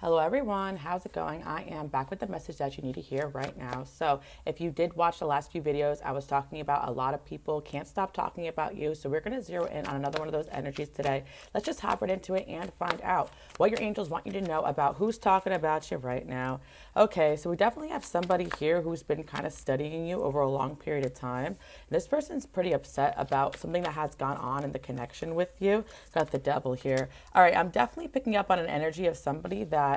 Hello everyone, how's it going? I am back with the message that you need to hear right now. So if you did watch the last few videos, I was talking about a lot of people can't stop talking about you. So we're going to zero in on another one of those energies today. Let's just hop right into it and find out what your angels want you to know about who's talking about you right now. Okay, so we definitely have somebody here who's been kind of studying you over a long period of time. This person's pretty upset about something that has gone on in the connection with you. Got the devil here. All right, I'm definitely picking up on an energy of somebody that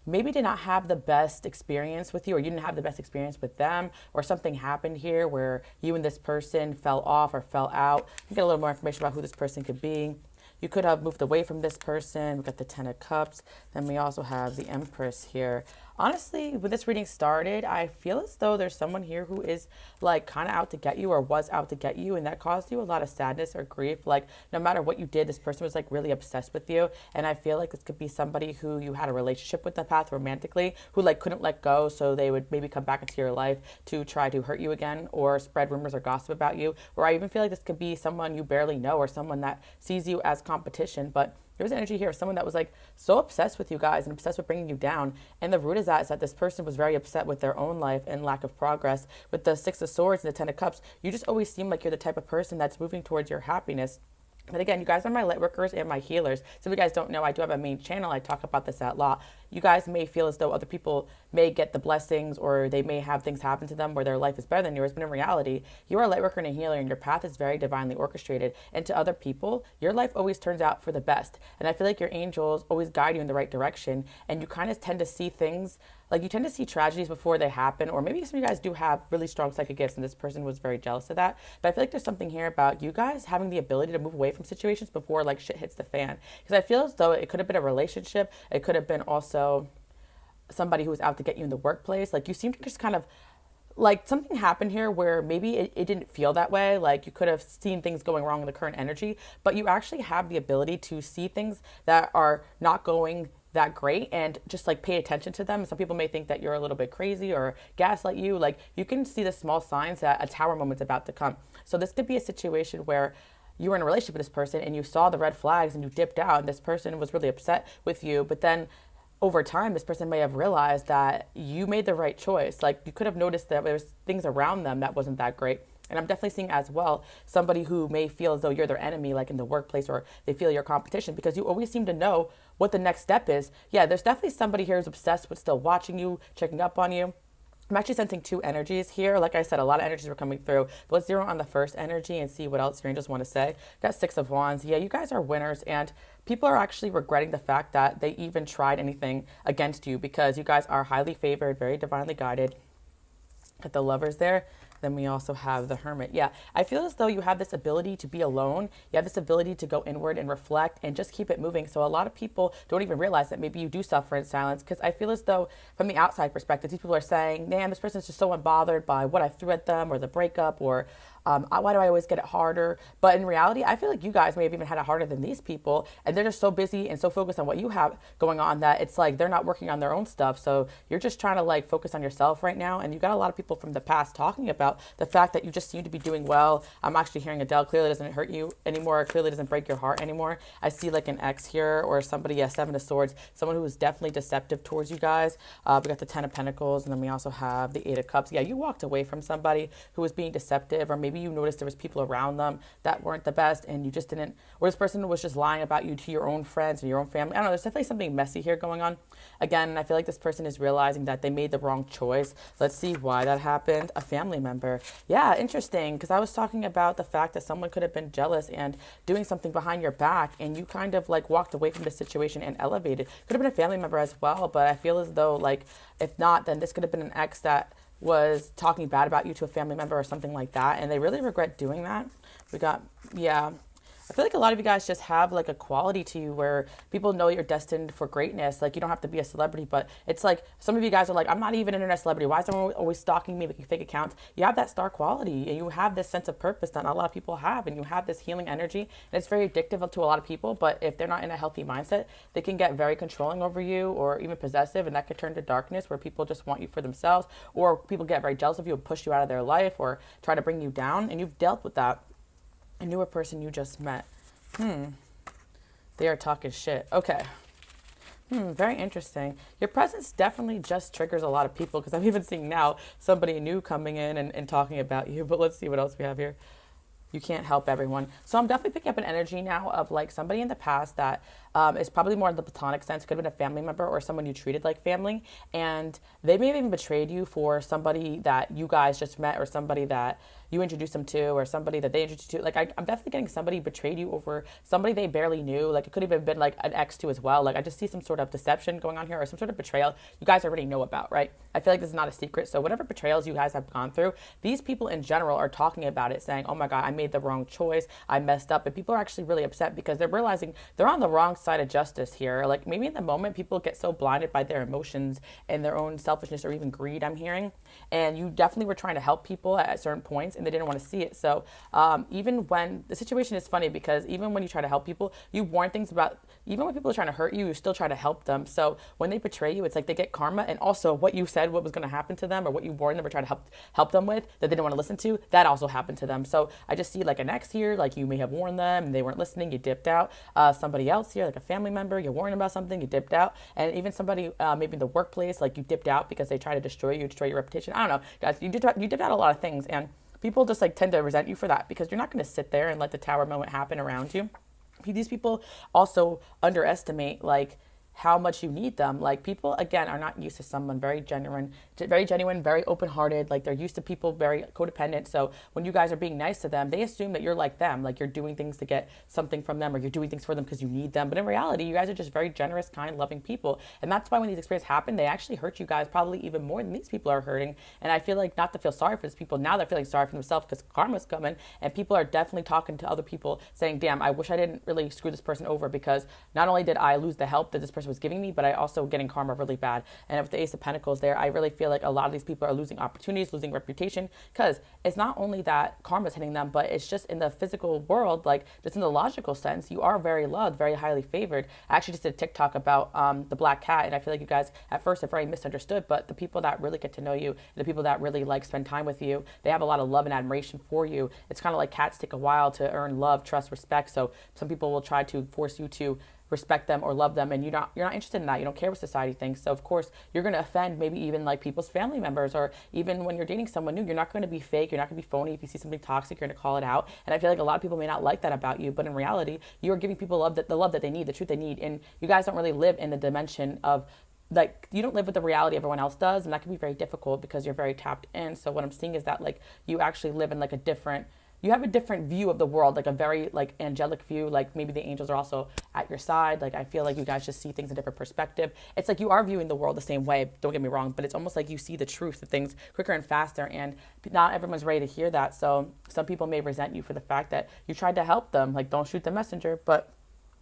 maybe did not have the best experience with you, or you didn't have the best experience with them, or something happened here where you and this person fell off or fell out. You get a little more information about who this person could be. You could have moved away from this person. We got the Ten of Cups. Then we also have the Empress here. Honestly, when this reading started, I feel as though there's someone here who is like kind of out to get you or was out to get you, and that caused you a lot of sadness or grief. Like no matter what you did, this person was like really obsessed with you. And I feel like this could be somebody who you had a relationship with in the past romantically, who like couldn't let go, so they would maybe come back into your life to try to hurt you again or spread rumors or gossip about you. Or I even feel like this could be someone you barely know or someone that sees you as competition, but there's energy here of someone that was like so obsessed with you guys and obsessed with bringing you down. And the root is that this person was very upset with their own life and lack of progress. With the Six of Swords and the Ten of Cups, you just always seem like you're the type of person that's moving towards your happiness. But again, you guys are my light workers and my healers. So if you guys don't know, I do have a main channel. I talk about this a lot. You guys may feel as though other people may get the blessings or they may have things happen to them where their life is better than yours. But in reality, you are a light worker and a healer, and your path is very divinely orchestrated. And to other people, your life always turns out for the best. And I feel like your angels always guide you in the right direction. And you kind of tend to see things, like you tend to see tragedies before they happen, or maybe some of you guys do have really strong psychic gifts, and this person was very jealous of that. But I feel like there's something here about you guys having the ability to move away from situations before like shit hits the fan. Because I feel as though it could have been a relationship. It could have been also somebody who was out to get you in the workplace. Like you seem to just kind of like something happened here where maybe it didn't feel that way. Like you could have seen things going wrong in the current energy, but you actually have the ability to see things that are not going that great and just like pay attention to them. Some people may think that you're a little bit crazy or gaslight you. Like you can see the small signs that a tower moment's about to come. So this could be a situation where you were in a relationship with this person and you saw the red flags and you dipped out, and this person was really upset with you. But then over time, this person may have realized that you made the right choice. Like you could have noticed that there was things around them that wasn't that great. And I'm definitely seeing as well somebody who may feel as though you're their enemy, like in the workplace, or they feel your competition because you always seem to know what the next step is. Yeah, there's definitely somebody here who's obsessed with still watching you, checking up on you. I'm actually sensing two energies here. Like I said, a lot of energies were coming through. But let's zero on the first energy and see what else your angels want to say. Got Six of Wands. Yeah, you guys are winners, and people are actually regretting the fact that they even tried anything against you because you guys are highly favored, very divinely guided. Got the Lovers there. Then we also have the Hermit. Yeah, I feel as though you have this ability to be alone. You have this ability to go inward and reflect and just keep it moving. So a lot of people don't even realize that maybe you do suffer in silence, because I feel as though from the outside perspective, these people are saying, man, this person's just so unbothered by what I threw at them or the breakup, or why do I always get it harder? But in reality, I feel like you guys may have even had it harder than these people, and they're just so busy and so focused on what you have going on that it's like they're not working on their own stuff. So you're just trying to like focus on yourself right now, and you got a lot of people from the past talking about the fact that you just seem to be doing well. I'm actually hearing Adele clearly doesn't hurt you anymore, clearly doesn't break your heart anymore. I see like an ex here or somebody, yeah, Seven of Swords, someone who is definitely deceptive towards you guys. We got the Ten of Pentacles, and then we also have the Eight of Cups. Yeah, you walked away from somebody who was being deceptive, or maybe you noticed there was people around them that weren't the best, and you just didn't, or this person was just lying about you to your own friends and your own family. I don't know, there's definitely something messy here going on. Again, I feel like this person is realizing that they made the wrong choice. Let's see why that happened. A family member. Yeah, interesting, because I was talking about the fact that someone could have been jealous and doing something behind your back, and you kind of like walked away from the situation and elevated. Could have been a family member as well, but I feel as though like if not, then this could have been an ex that was talking bad about you to a family member or something like that, and they really regret doing that. We got, yeah, I feel like a lot of you guys just have like a quality to you where people know you're destined for greatness. Like you don't have to be a celebrity, but it's like some of you guys are like, I'm not even an internet celebrity. Why is everyone always stalking me, making fake accounts? You have that star quality, and you have this sense of purpose that not a lot of people have, and you have this healing energy, and it's very addictive to a lot of people. But if they're not in a healthy mindset, they can get very controlling over you or even possessive, and that could turn to darkness where people just want you for themselves, or people get very jealous of you and push you out of their life or try to bring you down, and you've dealt with that. A newer person you just met. They are talking shit. Okay. Very interesting. Your presence definitely just triggers a lot of people because I'm even seeing now somebody new coming in and talking about you. But let's see what else we have here. You can't help everyone. So I'm definitely picking up an energy now of like somebody in the past that is probably more in the platonic sense. Could have been a family member or someone you treated like family. And they may have even betrayed you for somebody that you guys just met or somebody that you introduced them to or somebody that they introduced you to. Like I'm definitely getting somebody betrayed you over somebody they barely knew. Like it could have been like an ex too as well. Like I just see some sort of deception going on here or some sort of betrayal you guys already know about, right? I feel like this is not a secret. So whatever betrayals you guys have gone through, these people in general are talking about it saying, oh my God, I made the wrong choice. I messed up. And people are actually really upset because they're realizing they're on the wrong side of justice here. Like maybe in the moment people get so blinded by their emotions and their own selfishness or even greed, I'm hearing. And you definitely were trying to help people at certain points and they didn't want to see it. So even when the situation is funny because even when you try to help people, you warn things about, even when people are trying to hurt you, you still try to help them. So when they betray you, it's like they get karma. And also what you said, what was going to happen to them or what you warned them or tried to help them with that they didn't want to listen to, that also happened to them. So I just see like an ex here, like you may have warned them and they weren't listening, you dipped out. Somebody else here, like a family member, you warned them about something, you dipped out. And even somebody maybe in the workplace, like you dipped out because they try to destroy you, destroy your reputation. I don't know, guys, you dipped out a lot of things. And people just like tend to resent you for that because you're not going to sit there and let the tower moment happen around you. These people also underestimate like how much you need them. Like people, again, are not used to someone very genuine, very open-hearted. Like they're used to people very codependent. So when you guys are being nice to them, they assume that you're like them, like you're doing things to get something from them or you're doing things for them because you need them. But in reality, you guys are just very generous, kind, loving people. And that's why when these experiences happen, they actually hurt you guys probably even more than these people are hurting. And I feel like not to feel sorry for these people, now they're feeling sorry for themselves because karma's coming and people are definitely talking to other people saying, damn, I wish I didn't really screw this person over because not only did I lose the help that this person was giving me, but I also getting karma really bad. And with the Ace of Pentacles there, I really feel like a lot of these people are losing opportunities, losing reputation, because it's not only that karma's hitting them, but it's just in the physical world, like just in the logical sense, you are very loved, very highly favored. I actually just did a TikTok about the black cat, and I feel like you guys at first are very misunderstood, but the people that really get to know you, the people that really like spend time with you, they have a lot of love and admiration for you. It's kind of like cats take a while to earn love, trust, respect. So some people will try to force you to respect them or love them, and you're not interested in that. You don't care what society thinks. So of course you're going to offend maybe even like people's family members, or even when you're dating someone new, you're not going to be fake, you're not going to be phony. If you see something toxic, you're going to call it out. And I feel like a lot of people may not like that about you, but in reality you are giving people the love that they need, the truth they need. And you guys don't really live in the dimension of, like, you don't live with the reality everyone else does, and that can be very difficult because you're very tapped in. So what I'm seeing is that like you actually live in like you have a different view of the world, like a very like angelic view. Like maybe the angels are also at your side. Like I feel like you guys just see things in a different perspective. It's like you are viewing the world the same way, don't get me wrong, but it's almost like you see the truth of things quicker and faster, and not everyone's ready to hear that. So some people may resent you for the fact that you tried to help them, like don't shoot the messenger. But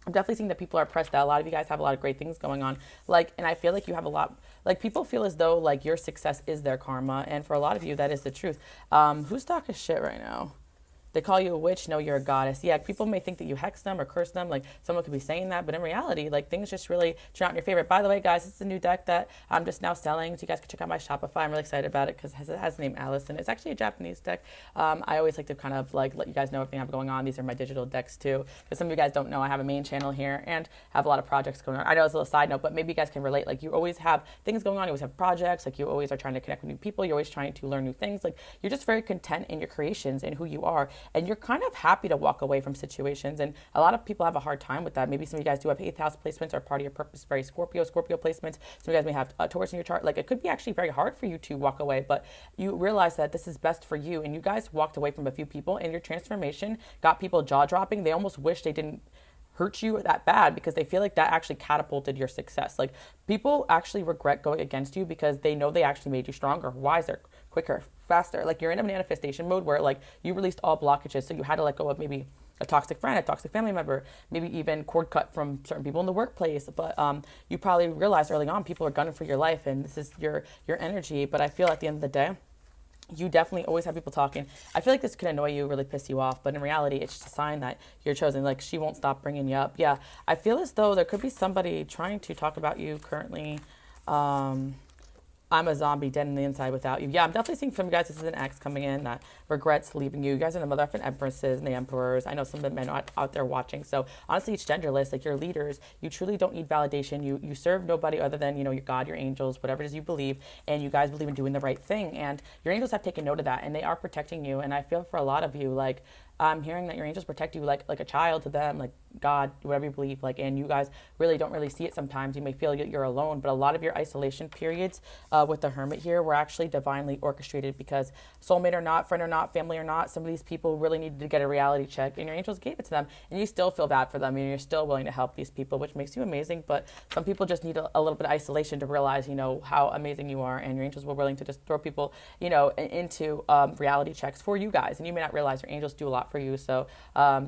I'm definitely seeing that people are pressed out. A lot of you guys have a lot of great things going on. Like, and I feel like you have a lot, like people feel as though like your success is their karma. And for a lot of you, that is the truth. Who's talking shit right now? They call you a witch. No, you're a goddess. Yeah, people may think that you hex them or curse them. Like someone could be saying that, but in reality, like things just really turn out in your favor. By the way, guys, it's a new deck that I'm just now selling, so you guys can check out my Shopify. I'm really excited about it because it has the name Alice, and it's actually a Japanese deck. I always like to kind of like let you guys know everything I have going on. These are my digital decks too, because some of you guys don't know I have a main channel here and have a lot of projects going on. I know it's a little side note, but maybe you guys can relate. Like you always have things going on. You always have projects. Like you always are trying to connect with new people. You're always trying to learn new things. Like you're just very content in your creations and who you are, and you're kind of happy to walk away from situations. And a lot of people have a hard time with that. Maybe some of you guys do have 8th house placements or part of your purpose, very Scorpio placements. Some of you guys may have Taurus in your chart. Like it could be actually very hard for you to walk away, but you realize that this is best for you. And you guys walked away from a few people, and your transformation got people jaw dropping. They almost wish they didn't hurt you that bad because they feel like that actually catapulted your success. Like people actually regret going against you because they know they actually made you stronger, wiser, quicker, faster. Like you're in a manifestation mode where like you released all blockages, so you had to let go of maybe a toxic friend, a toxic family member, maybe even cord cut from certain people in the workplace. But you probably realized early on people are gunning for your life, and this is your energy. But I feel at the end of the day, you definitely always have people talking. I feel like this could annoy you, really piss you off, but in reality, it's just a sign that you're chosen. Like she won't stop bringing you up. Yeah, I feel as though there could be somebody trying to talk about you currently. I'm a zombie dead on the inside without you. Yeah, I'm definitely seeing from you guys. This is an ex coming in that regrets leaving you. You guys are the mother effing empresses and the emperors. I know some of the men out there watching. So honestly, it's genderless. Like, you're leaders. You truly don't need validation. You serve nobody other than, your God, your angels, whatever it is you believe. And you guys believe in doing the right thing. And your angels have taken note of that, and they are protecting you. And I feel for a lot of you, like, I'm hearing that your angels protect you like a child to them, like God, whatever you believe, like, and you guys really don't really see it sometimes. You may feel you're alone, but a lot of your isolation periods with the Hermit here were actually divinely orchestrated, because soulmate or not, friend or not, family or not, some of these people really needed to get a reality check, and your angels gave it to them, and you still feel bad for them, and you're still willing to help these people, which makes you amazing. But some people just need a little bit of isolation to realize, how amazing you are, and your angels were willing to just throw people, into reality checks for you guys, and you may not realize your angels do a lot for you. So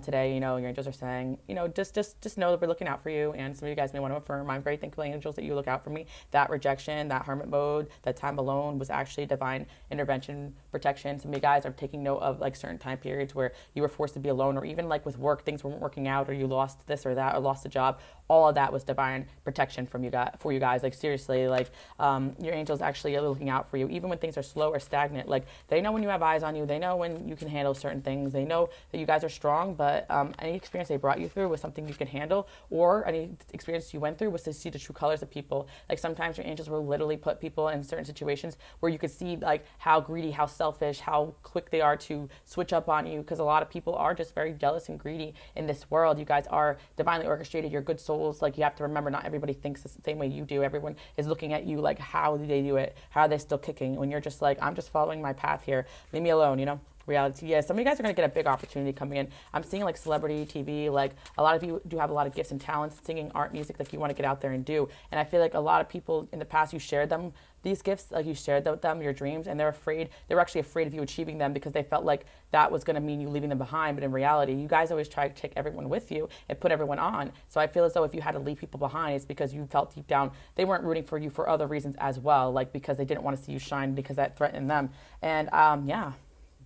today, your angels are saying, just know that we're looking out for you. And some of you guys may want to affirm, I'm very thankful, angels, that you look out for me. That rejection, that hermit mode, that time alone was actually divine intervention, protection. Some of you guys are taking note of like certain time periods where you were forced to be alone, or even like with work, things weren't working out, or you lost this or that, or lost a job. All of that was divine protection from you guys, for you guys. Like, seriously, like your angels actually are looking out for you, even when things are slow or stagnant. Like, they know when you have eyes on you. They know when you can handle certain things. They know that you guys are strong, but any experience they brought you through was something you could handle, or any experience you went through was to see the true colors of people. Like, sometimes your angels will literally put people in certain situations where you could see like how greedy, how selfish, how quick they are to switch up on you, because a lot of people are just very jealous and greedy in this world. You guys are divinely orchestrated. You're good souls. Like, you have to remember, not everybody thinks the same way you do. Everyone is looking at you like, how do they do it? How are they still kicking? When you're just like, I'm just following my path here. Leave me alone, reality. Yeah, some of you guys are going to get a big opportunity coming in. I'm seeing like celebrity TV, like a lot of you do have a lot of gifts and talents, singing, art, music, like you want to get out there and do. And I feel like a lot of people in the past, you shared them these gifts, like you shared with them your dreams, and they were actually afraid of you achieving them, because they felt like that was going to mean you leaving them behind. But in reality, you guys always try to take everyone with you and put everyone on. So I feel as though if you had to leave people behind, it's because you felt deep down they weren't rooting for you for other reasons as well, like because they didn't want to see you shine, because that threatened them. And yeah,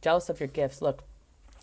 jealous of your gifts. Look,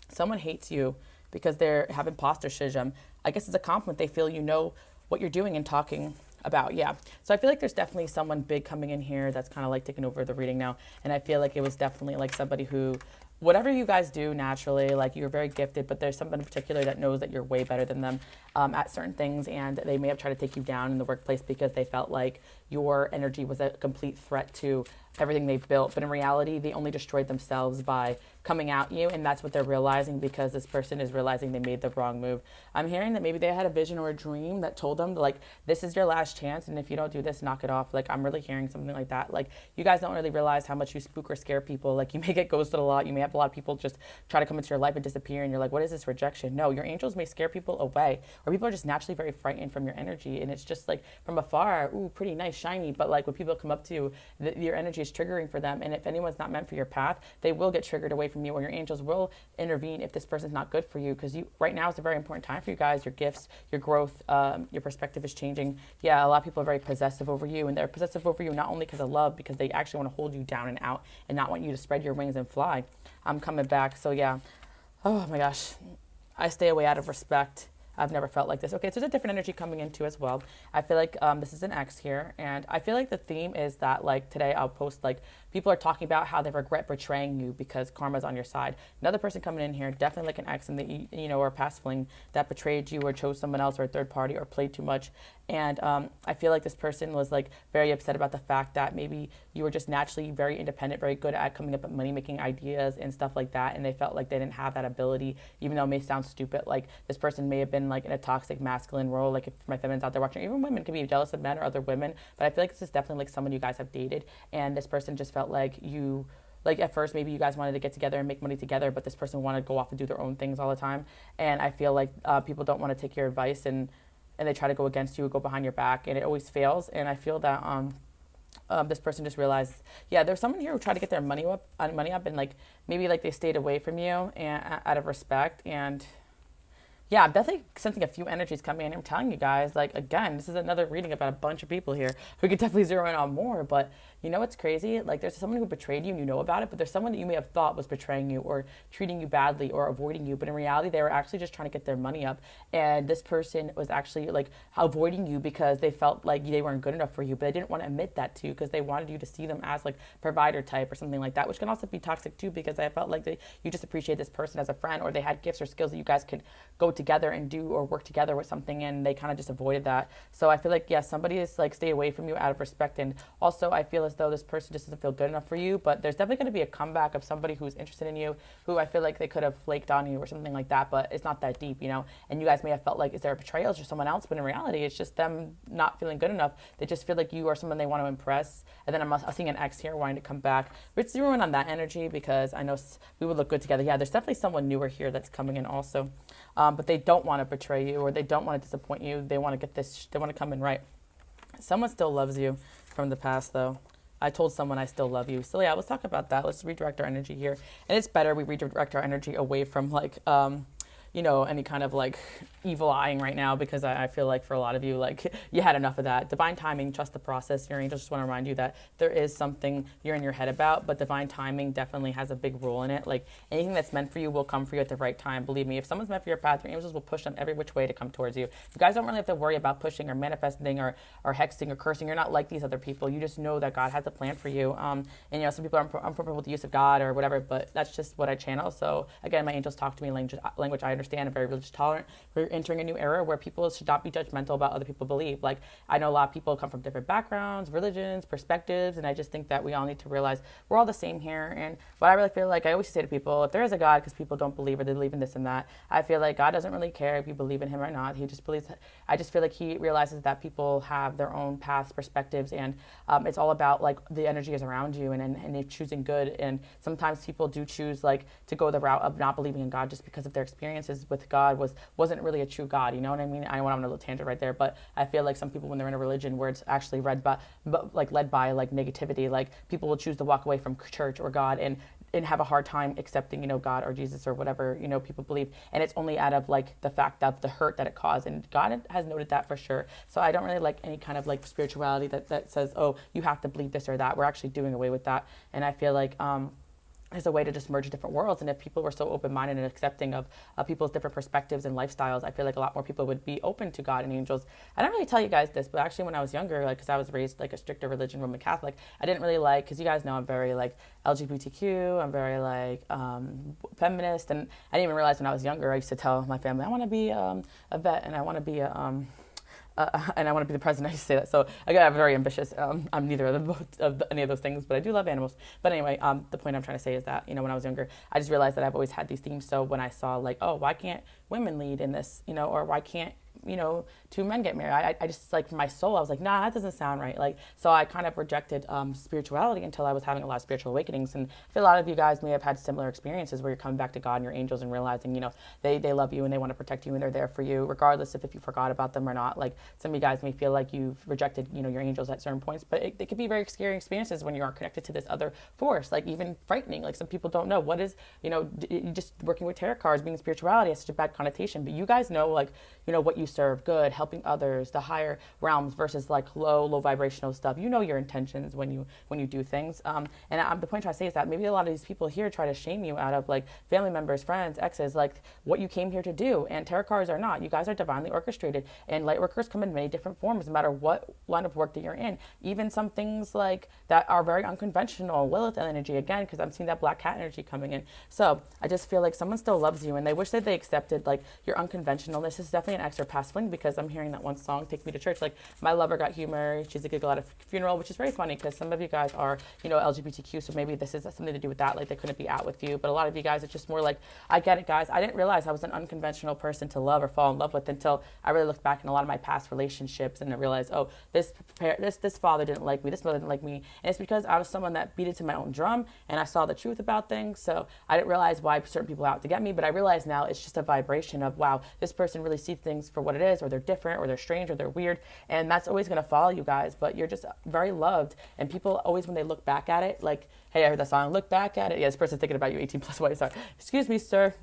someone hates you because they have imposter syndrome. I guess it's a compliment. They feel you know what you're doing and talking about. Yeah. So I feel like there's definitely someone big coming in here that's kind of like taking over the reading now. And I feel like it was definitely like somebody who, whatever you guys do naturally, like you're very gifted, but there's someone in particular that knows that you're way better than them at certain things. And they may have tried to take you down in the workplace because they felt like your energy was a complete threat to everything they've built. But in reality, they only destroyed themselves by coming at you, and that's what they're realizing, because this person is realizing they made the wrong move. I'm hearing that maybe they had a vision or a dream that told them, like, this is your last chance, and if you don't do this, knock it off. Like, I'm really hearing something like that. Like, you guys don't really realize how much you spook or scare people. Like, you may get ghosted a lot. You may have a lot of people just try to come into your life and disappear, and you're like, what is this rejection? No, your angels may scare people away, or people are just naturally very frightened from your energy, and it's just like from afar, ooh, pretty nice, shiny, but like when people come up to you, your energy is triggering for them, and if anyone's not meant for your path, they will get triggered away from you, or your angels will intervene if this person's not good for you, because you right now is a very important time for you guys. Your gifts, your growth, your perspective is changing. Yeah, a lot of people are very possessive over you, and they're possessive over you not only because of love, because they actually want to hold you down and out and not want you to spread your wings and fly. I'm coming back. So yeah, oh my gosh, I stay away out of respect. I've never felt like this. Okay, so there's a different energy coming into as well. I feel like this is an X here, and I feel like the theme is that, like, today I'll post, like, people are talking about how they regret betraying you because karma's on your side. Another person coming in here, definitely like an ex in the, or a past fling that betrayed you or chose someone else or a third party or played too much. And I feel like this person was like very upset about the fact that maybe you were just naturally very independent, very good at coming up with money-making ideas and stuff like that. And they felt like they didn't have that ability, even though it may sound stupid. Like, this person may have been like in a toxic masculine role. Like, if my feminines out there watching, even women can be jealous of men or other women. But I feel like this is definitely like someone you guys have dated. And this person just felt like you, like, at first maybe you guys wanted to get together and make money together, but this person wanted to go off and do their own things all the time. And I feel like people don't want to take your advice, and they try to go against you or go behind your back, and it always fails. And I feel that this person just realized, yeah, there's someone here who tried to get their money up, and like maybe like they stayed away from you and out of respect. And Yeah, I'm definitely sensing a few energies coming in. I'm telling you guys, like, again, this is another reading about a bunch of people here who could definitely zero in on more. But you know what's crazy? Like, there's someone who betrayed you and you know about it, but there's someone that you may have thought was betraying you or treating you badly or avoiding you. But in reality, they were actually just trying to get their money up. And this person was actually like avoiding you because they felt like they weren't good enough for you, but they didn't want to admit that to you because they wanted you to see them as like provider type or something like that, which can also be toxic too because I felt like you just appreciate this person as a friend or they had gifts or skills that you guys could go together and do or work together with something and they kind of just avoided that. So I feel like, yes, somebody is like stay away from you out of respect. And also I feel as though this person just doesn't feel good enough for you, but there's definitely going to be a comeback of somebody who's interested in you, who I feel like they could have flaked on you or something like that, but it's not that deep, you know, and you guys may have felt like, is there a betrayal? Is there someone else? But in reality, it's just them not feeling good enough. They just feel like you are someone they want to impress. And then I'm seeing an ex here wanting to come back. But it's zeroing on that energy because I know we would look good together. Yeah, there's definitely someone newer here that's coming in also. But they don't want to betray you or they don't want to disappoint you. They want to get this, they want to come in right. Someone still loves you from the past though. I told someone I still love you. So yeah, let's talk about that. Let's redirect our energy here. And it's better we redirect our energy away from like, you know, any kind of like evil eyeing right now because I feel like for a lot of you, like you had enough of that. Divine timing, trust the process. Your angels just want to remind you that there is something you're in your head about, but divine timing definitely has a big role in it. Like anything that's meant for you will come for you at the right time. Believe me, if someone's meant for your path, your angels will push them every which way to come towards you. You guys don't really have to worry about pushing or manifesting or hexing or cursing. You're not like these other people. You just know that God has a plan for you. And you know, some people are uncomfortable with the use of God or whatever, but that's just what I channel. So again, my angels talk to me in language I understand. I'm very religious tolerant. We're entering a new era where people should not be judgmental about other people believe. Like I know a lot of people come from different backgrounds, religions, perspectives, and I just think that we all need to realize we're all the same here. And what I really feel like, I always say to people, if there is a God, because people don't believe or they believe in this and that, I feel like God doesn't really care if you believe in him or not. He just believes, I just feel like he realizes that people have their own paths, perspectives, and it's all about like the energy is around you and they're choosing good. And sometimes people do choose like to go the route of not believing in God just because of their experiences with God wasn't really a true God, you know what I mean? I went on a little tangent right there, but I feel like some people when they're in a religion where it's actually led by like negativity, like people will choose to walk away from church or God and have a hard time accepting, you know, God or Jesus or whatever, you know, people believe. And it's only out of like the fact of the hurt that it caused. And God has noted that for sure. So I don't really like any kind of like spirituality that says, oh, you have to believe this or that. We're actually doing away with that. And I feel like, there's a way to just merge different worlds. And if people were so open-minded and accepting of people's different perspectives and lifestyles, I feel like a lot more people would be open to God and angels. I don't really tell you guys this, but actually when I was younger, like, cause I was raised like a stricter religion, Roman Catholic, I didn't really like, cause you guys know I'm very like LGBTQ, I'm very like feminist. And I didn't even realize when I was younger, I used to tell my family, I want to be a vet and I want to be and I want to be the president. I used to say that. So again, I'm very ambitious. I'm neither of any of those things, but I do love animals. But anyway, the point I'm trying to say is that, you know, when I was younger, I just realized that I've always had these themes. So when I saw like, oh, why can't women lead in this, you know, or why can't, you know, two men get married? I just like, for my soul, I was like, nah, that doesn't sound right. Like, so I kind of rejected spirituality until I was having a lot of spiritual awakenings. And I feel a lot of you guys may have had similar experiences where you're coming back to God and your angels and realizing, you know, they love you and they want to protect you and they're there for you, regardless if you forgot about them or not. Like some of you guys may feel like you've rejected, you know, your angels at certain points, but it could be very scary experiences when you are connected to this other force, like even frightening. Like some people don't know what is, you know, just working with tarot cards, being spirituality has such a bad connotation, but you guys know, like, you know, what you serve, good, helping others, the higher realms versus like low vibrational stuff. You know your intentions when you do things. And the point I'm trying to say is that maybe a lot of these people here try to shame you out of like family members, friends, exes, like what you came here to do. And tarot cards are not. You guys are divinely orchestrated. And light workers come in many different forms, no matter what line of work that you're in. Even some things like that are very unconventional. Lilith energy, again, because I'm seeing that black cat energy coming in. So I just feel like someone still loves you and they wish that they accepted like your unconventionalness. Is definitely an extra past swing because I'm hearing that one song, Take Me to Church. Like my lover got humor. She's a giggle at a funeral, which is very funny because some of you guys are, you know, LGBTQ. So maybe this is something to do with that. Like they couldn't be out with you. But a lot of you guys, it's just more like, I get it, guys. I didn't realize I was an unconventional person to love or fall in love with until I really looked back in a lot of my past relationships and I realized, oh, this father didn't like me. This mother didn't like me. And it's because I was someone that beat it to my own drum and I saw the truth about things. So I didn't realize why certain people are out to get me, but I realize now it's just a vibration of, wow, this person really sees things for what what it is, or they're different, or they're strange, or they're weird. And that's always going to follow you guys, but you're just very loved. And people always, when they look back at it, like, hey, I heard that song, look back at it. Yeah, this person's thinking about you, 18 plus white. Sorry. Excuse me, sir.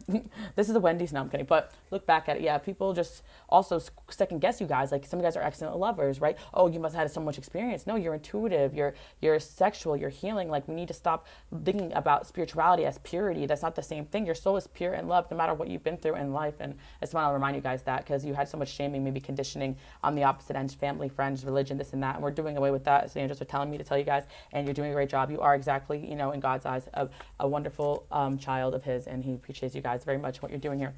This is a Wendy's. No, I'm kidding. But look back at it. Yeah, people just also second guess you guys. Like, some of you guys are excellent lovers, right? Oh, you must have had so much experience. No, you're intuitive. You're sexual. You're healing. Like, we need to stop thinking about spirituality as purity. That's not the same thing. Your soul is pure and love no matter what you've been through in life. And I just want to remind you guys that, because you had so much shaming, maybe conditioning on the opposite ends, family, friends, religion, this and that. And we're doing away with that. So angels are telling me to tell you guys, and you're doing a great job. You are exactly, you know, in God's eyes, a wonderful child of his, and he appreciates you guys very much what you're doing here.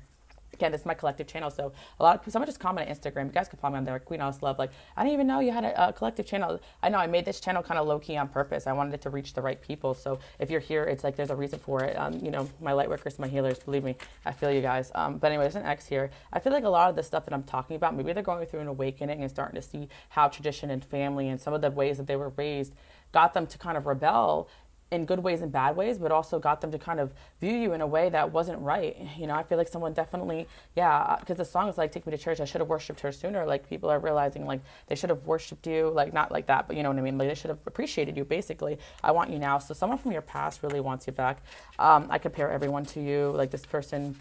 Again, this is my collective channel, so a lot of someone just comment on Instagram. You guys can follow me on there, Queen Alice Love. Like, I didn't even know you had a collective channel. I know I made this channel kind of low key on purpose. I wanted it to reach the right people. So if you're here, it's like there's a reason for it. You know, my light workers, my healers, believe me, I feel you guys. But anyway, there's an X here. I feel like a lot of the stuff that I'm talking about, maybe they're going through an awakening and starting to see how tradition and family and some of the ways that they were raised got them to kind of rebel in good ways and bad ways, but also got them to kind of view you in a way that wasn't right. You know, I feel like someone definitely, yeah, because the song is like, take me to church, I should have worshiped her sooner. Like, people are realizing, like, they should have worshiped you, like, not like that, but you know what I mean? Like, they should have appreciated you, basically. I want you now. So someone from your past really wants you back. I compare everyone to you. Like, this person,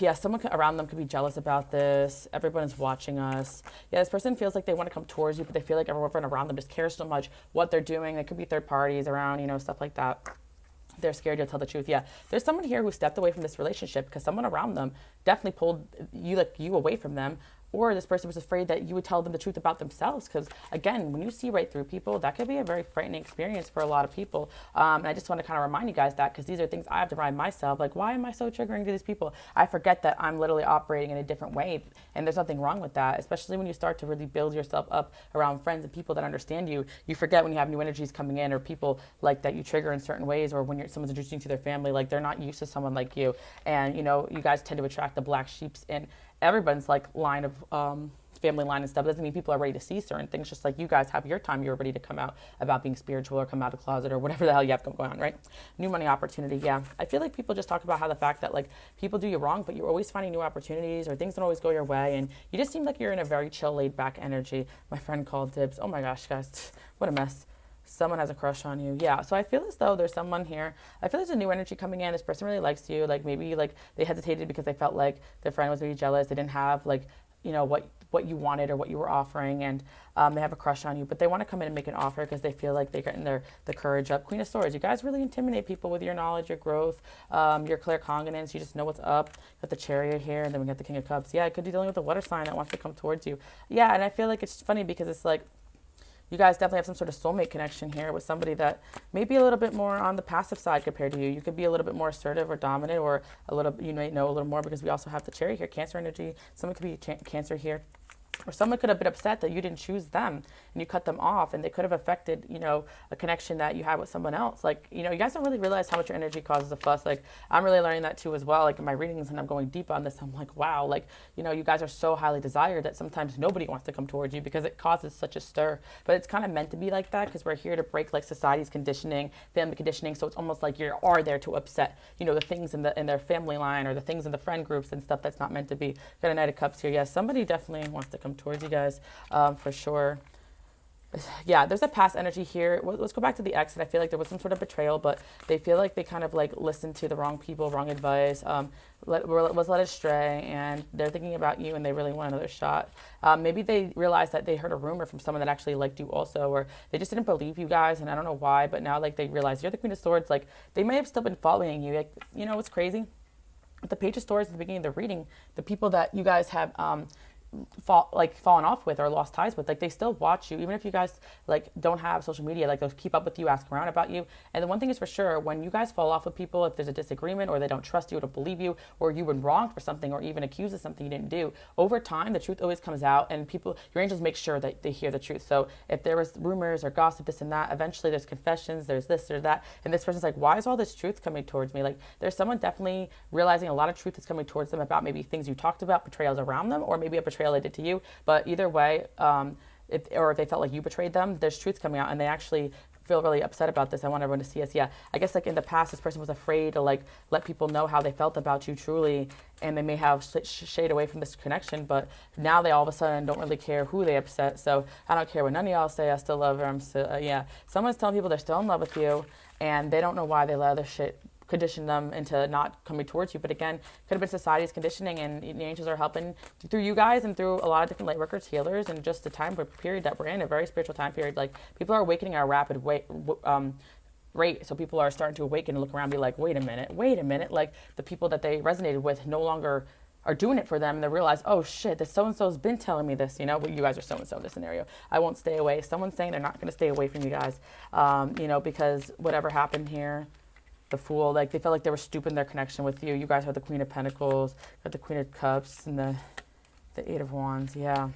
yeah, someone around them could be jealous about this. Everyone is watching us. Yeah, this person feels like they want to come towards you, but they feel like everyone around them just cares so much what they're doing. There could be third parties around, you know, stuff like that. They're scared to tell the truth. Yeah, there's someone here who stepped away from this relationship because someone around them definitely pulled you away from them. Or this person was afraid that you would tell them the truth about themselves. Because again, when you see right through people, that could be a very frightening experience for a lot of people. And I just want to kind of remind you guys that, because these are things I have to remind myself. Like, why am I so triggering to these people? I forget that I'm literally operating in a different way. And there's nothing wrong with that, especially when you start to really build yourself up around friends and people that understand you. You forget when you have new energies coming in, or people like that you trigger in certain ways, or when someone's introducing you to their family, like they're not used to someone like you. And, you know, you guys tend to attract the black sheeps in everyone's like line of family line and stuff. Doesn't mean people are ready to see certain things. Just like you guys have your time, you're ready to come out about being spiritual or come out of the closet or whatever the hell you have going on, right? New money opportunity. Yeah, I feel like people just talk about how the fact that like people do you wrong, but you're always finding new opportunities, or things don't always go your way, and you just seem like you're in a very chill, laid back energy. My friend called dibs. Oh my gosh, guys, what a mess. Someone has a crush on you. Yeah, so I feel as though there's someone here. I feel there's a new energy coming in. This person really likes you. Like, maybe like they hesitated because they felt like their friend was maybe jealous. They didn't have like, you know, what you wanted or what you were offering, and they have a crush on you, but they want to come in and make an offer because they feel like they're getting the courage up. Queen of Swords, you guys really intimidate people with your knowledge, your growth, your claircognizance. You just know what's up. Got the Chariot here, and then we got the King of Cups. Yeah, I could be dealing with a water sign that wants to come towards you. Yeah, and I feel like it's funny because it's like, you guys definitely have some sort of soulmate connection here with somebody that may be a little bit more on the passive side compared to you. You could be a little bit more assertive or dominant, or a little, you may know a little more, because we also have the Chariot here, Cancer energy. Someone could be Cancer here. Or someone could have been upset that you didn't choose them and you cut them off, and they could have affected, you know, a connection that you had with someone else. Like, you know, you guys don't really realize how much your energy causes a fuss. Like, I'm really learning that too as well. Like, in my readings, and I'm going deep on this, I'm like, wow, like, you know, you guys are so highly desired that sometimes nobody wants to come towards you because it causes such a stir. But it's kind of meant to be like that, because we're here to break like society's conditioning, family conditioning. So it's almost like you are there to upset, you know, the things in their family line, or the things in the friend groups and stuff that's not meant to be. Got a Knight of Cups here. Yes, somebody definitely wants to come towards you guys. For sure. Yeah, there's a past energy here. Let's go back to the ex, and I feel like there was some sort of betrayal, but they feel like they kind of like listened to the wrong people, wrong advice, was led astray, and they're thinking about you, and they really want another shot. Maybe they realized that they heard a rumor from someone that actually liked you also, or they just didn't believe you guys, and I don't know why, but now like they realize you're the Queen of Swords. Like, they may have still been following you. Like, you know what's crazy? With the Page of Swords at the beginning of the reading, the people that you guys have fallen off with or lost ties with, like, they still watch you, even if you guys like don't have social media. Like, they'll keep up with you, ask around about you. And the one thing is for sure, when you guys fall off with people, if there's a disagreement, or they don't trust you or don't believe you, or you've been wronged for something, or even accused of something you didn't do, over time the truth always comes out, and people, your angels, make sure that they hear the truth. So if there was rumors or gossip, this and that, eventually there's confessions, there's this or that, and this person's like, why is all this truth coming towards me? Like, there's someone definitely realizing a lot of truth is coming towards them about maybe things you talked about, betrayals around them, or maybe a betrayal they did to you. But either way, if they felt like you betrayed them, there's truth coming out, and they actually feel really upset about this. I want everyone to see us. Yeah, I guess like in the past, this person was afraid to like let people know how they felt about you truly, and they may have shade away from this connection. But now they all of a sudden don't really care who they upset. So I don't care what none of y'all say. I still love her. I'm still yeah. Someone's telling people they're still in love with you, and they don't know why they let other shit condition them into not coming towards you. But again, could have been society's conditioning, and the angels are helping through you guys and through a lot of different light workers, healers, and just the time period that we're in, a very spiritual time period. Like people are awakening at a rapid rate. So people are starting to awaken and look around and be like, wait a minute. Like the people that they resonated with no longer are doing it for them, and they realize, oh shit, this so-and-so's been telling me this, you know, well, you guys are so-and-so in this scenario. I won't stay away. Someone's saying they're not going to stay away from you guys, you know, because whatever happened here, the Fool, like they felt like they were stupid in their connection with you. You guys have the Queen of Pentacles, got the Queen of Cups, and the Eight of Wands. Yeah,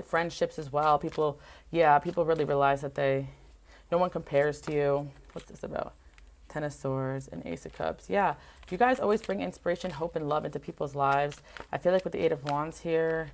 friendships as well. People really realize that no one compares to you. What's this about? Ten of Swords and Ace of Cups. Yeah, you guys always bring inspiration, hope, and love into people's lives. I feel like with the Eight of Wands here,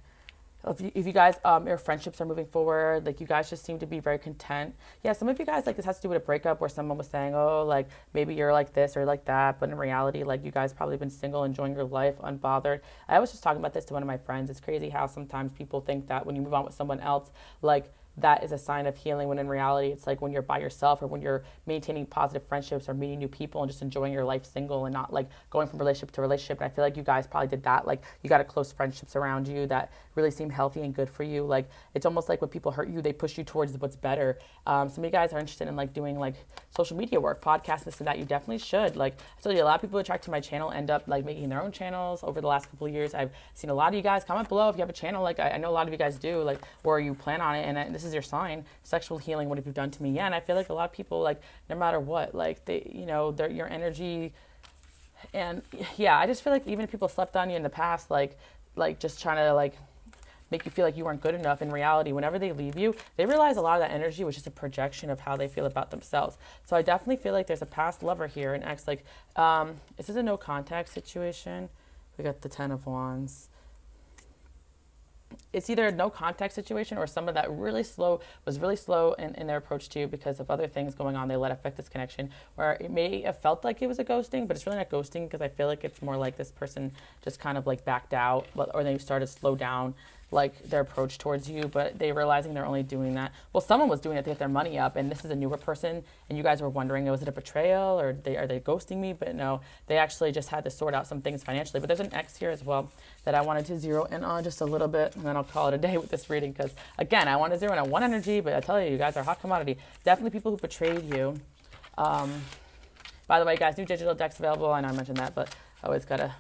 if you guys, your friendships are moving forward, like you guys just seem to be very content. Yeah, some of you guys, like this has to do with a breakup where someone was saying, oh, like maybe you're like this or like that. But in reality, like you guys probably been single, enjoying your life, unbothered. I was just talking about this to one of my friends. It's crazy how sometimes people think that when you move on with someone else, like that is a sign of healing, when in reality it's like when you're by yourself or when you're maintaining positive friendships or meeting new people and just enjoying your life single and not like going from relationship to relationship. And I feel like you guys probably did that. Like you got a close friendships around you that really seem healthy and good for you. Like it's almost like when people hurt you, they push you towards what's better. Some of you guys are interested in like doing like social media work, podcasts, this and that. You definitely should. Like I told you, a lot of people who attract to my channel end up like making their own channels over the last couple of years. I've seen a lot of you guys. Comment below if you have a channel. Like I know a lot of you guys do, like, or you plan on it, and this is your sign. Sexual healing, what have you done to me? Yeah, and I feel like a lot of people, like, no matter what, like, they, you know, your energy, and yeah, I just feel like even if people slept on you in the past, like just trying to, like, make you feel like you weren't good enough, in reality, whenever they leave you, they realize a lot of that energy was just a projection of how they feel about themselves. So I definitely feel like there's a past lover here, an ex, like, this is a no contact situation. We got the Ten of Wands. It's either a no contact situation or someone that was really slow in their approach to you because of other things going on they let affect this connection, where it may have felt like it was a ghosting, but it's really not ghosting, because I feel like it's more like this person just kind of like backed out, or they started to slow down like their approach towards you, but they realizing they're only doing that. Well, someone was doing it to get their money up, and this is a newer person, and you guys were wondering, was it a betrayal, or are they ghosting me? But no, they actually just had to sort out some things financially. But there's an ex here as well that I wanted to zero in on just a little bit, and then I'll call it a day with this reading, because again, I want to zero in on one energy, but I tell you, you guys are hot commodity. Definitely people who betrayed you. By the way, guys, new digital decks available. I know I mentioned that, but I always gotta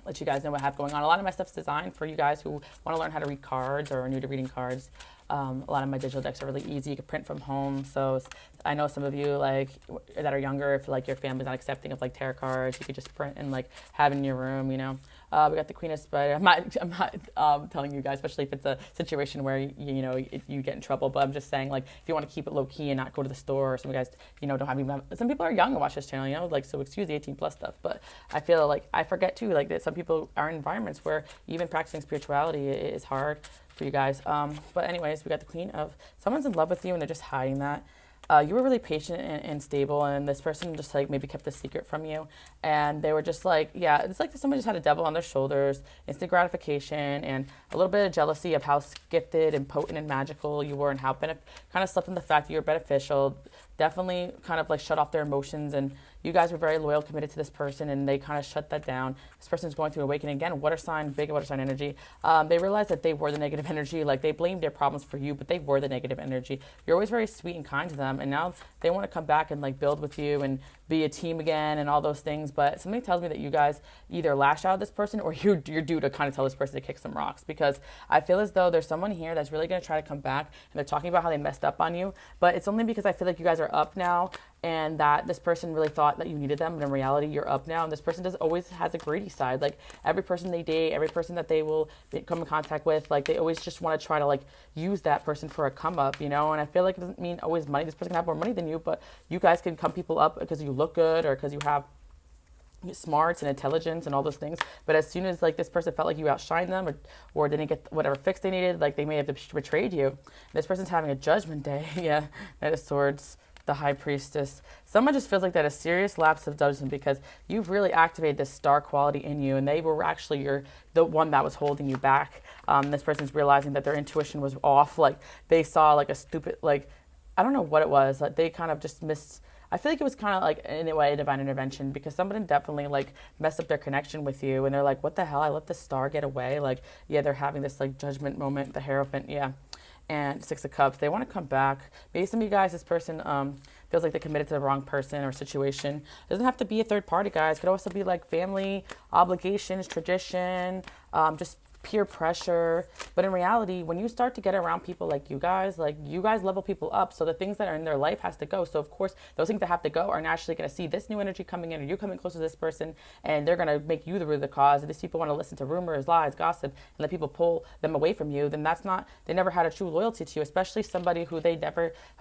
let you guys know what I have going on. A lot of my stuff's designed for you guys who want to learn how to read cards or are new to reading cards. A lot of my digital decks are really easy. You can print from home. So I know some of you like that are younger, if like your family's not accepting of like tarot cards, you could just print and like have in your room, you know. We got the Queen of Spades. I'm not telling you guys, especially if it's a situation where you get in trouble. But I'm just saying, like, if you want to keep it low key and not go to the store, or some guys, don't have even. Some people are young and watch this channel, like, so excuse the 18+ stuff. But I feel like I forget too, like, that some people are in environments where even practicing spirituality is hard for you guys. But anyways, we got the Queen of, someone's in love with you and they're just hiding that. You were really patient and stable, and this person just like maybe kept a secret from you, and they were just like, yeah, it's like someone just had a devil on their shoulders, instant gratification, and a little bit of jealousy of how gifted and potent and magical you were, and how kind of slept in the fact that you were beneficial. Definitely kind of like shut off their emotions, and you guys were very loyal, committed to this person, and they kind of shut that down. This person's going through awakening again, water sign, big water sign energy. They realized that they were the negative energy, like they blamed their problems for you, but they were the negative energy. You're always very sweet and kind to them, and now they want to come back and like build with you and be a team again and all those things. But something tells me that you guys either lash out at this person, or you're due to kind of tell this person to kick some rocks, because I feel as though there's someone here that's really going to try to come back, and they're talking about how they messed up on you, but it's only because I feel like you guys are up now, and that this person really thought that you needed them, but in reality you're up now. And this person always has a greedy side. Like every person they date, every person that they will come in contact with, like they always just want to try to like use that person for a come up, And I feel like it doesn't mean always money. This person can have more money than you, but you guys can come people up because you look good, or because you have smarts and intelligence and all those things, but as soon as like this person felt like you outshined them, or didn't get whatever fix they needed, like they may have betrayed you. This person's having a judgment day. Yeah, Knight of Swords, the High Priestess. Someone just feels like that a serious lapse of judgment because you've really activated this star quality in you, and they were actually the one that was holding you back. This person's realizing that their intuition was off. Like they saw like a stupid, like I don't know what it was. Like they kind of just missed. I feel like it was kind of like in a way a divine intervention, because somebody definitely like messed up their connection with you, and they're like, what the hell, I let the star get away. Like, yeah, they're having this like judgment moment, the Hierophant. Yeah. And Six of Cups, they want to come back. Maybe some of you guys, this person feels like they committed to the wrong person or situation. It doesn't have to be a third party, guys. It could also be like family, obligations, tradition, just peer pressure. But in reality, when you start to get around people like you guys level people up. So the things that are in their life has to go. So of course, those things that have to go are naturally going to see this new energy coming in, or you coming close to this person, and they're going to make you the root of the cause. If these people want to listen to rumors, lies, gossip, and let people pull them away from you, then they never had a true loyalty to you, especially somebody who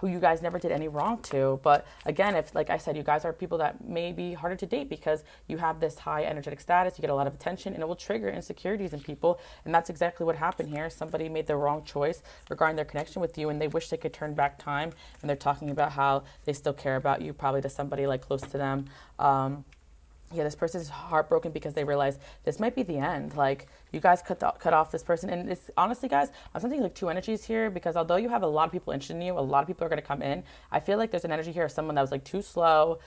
you guys never did any wrong to. But again, if, like I said, you guys are people that may be harder to date because you have this high energetic status, you get a lot of attention, and it will trigger insecurities in people. And that's exactly what happened here. Somebody made the wrong choice regarding their connection with you, and they wish they could turn back time. And they're talking about how they still care about you, probably to somebody like close to them. Yeah, this person is heartbroken because they realize this might be the end. Like, you guys cut off this person. And it's honestly, guys, I'm sensing like two energies here, because although you have a lot of people interested in you, a lot of people are going to come in. I feel like there's an energy here of someone that was like too slow,